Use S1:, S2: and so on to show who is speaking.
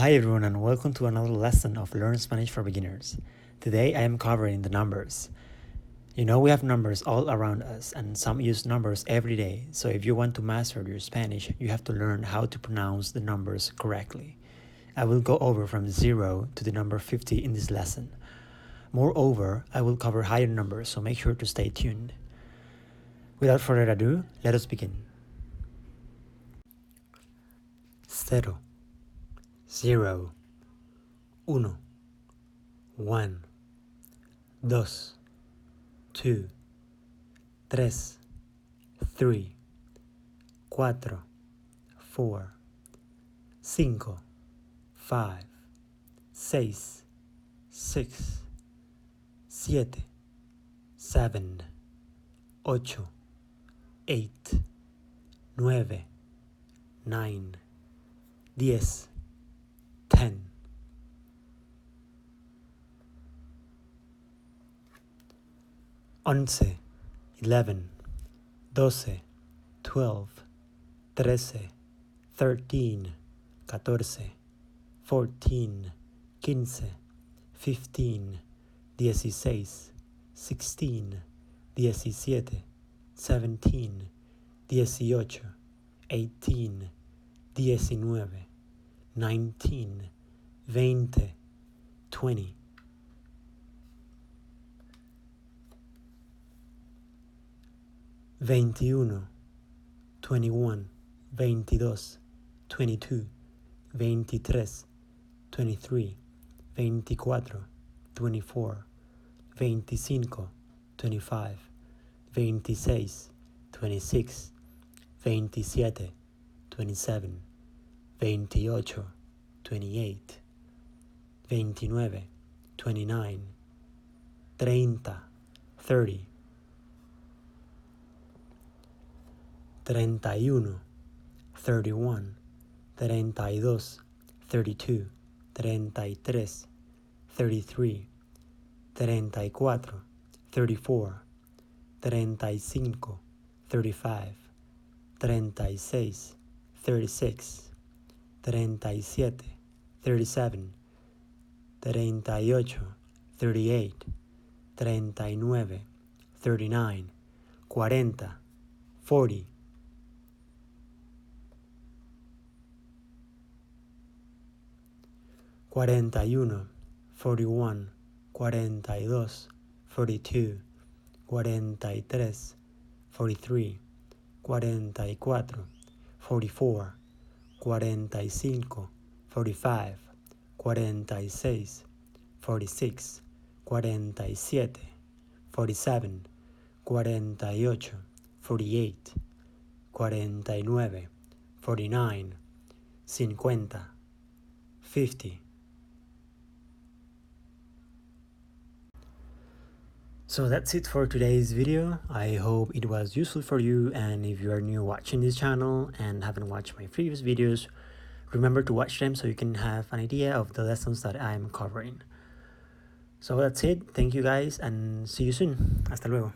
S1: Hi everyone and welcome to another lesson of Learn Spanish for Beginners. Today I am covering the numbers. You know we have numbers all around us and some use numbers every day, so if you want to master your Spanish, you have to learn how to pronounce the numbers correctly. I will go over from 0 to the number 50 in this lesson. Moreover, I will cover higher numbers, so make sure to stay tuned. Without further ado, let us begin. 0 0 1 1 2 2 3 3 4 4 5 5 6 6 7 7 8 8 9 9 10 10 11 11 12 12 13 13 14 14 15 15 16 16 17 17 18 18 19 19 20 20 21 21 22 22 23 23 24 24 25 25 26 26 27 27 28 28 29 29 30 30 31 31 32 32 33 33 34 34 35 35 36 36 37 37 38 38 39 39 40 40 41 41 42 42 43 43 44 44 45 45 46 46 47 47 48 48 49 49 50 50. So that's it for today's video. I hope it was useful for you, and if you are new watching this channel and haven't watched my previous videos, remember to watch them so you can have an idea of the lessons that I'm covering. So that's it. Thank you guys and see you soon. Hasta luego.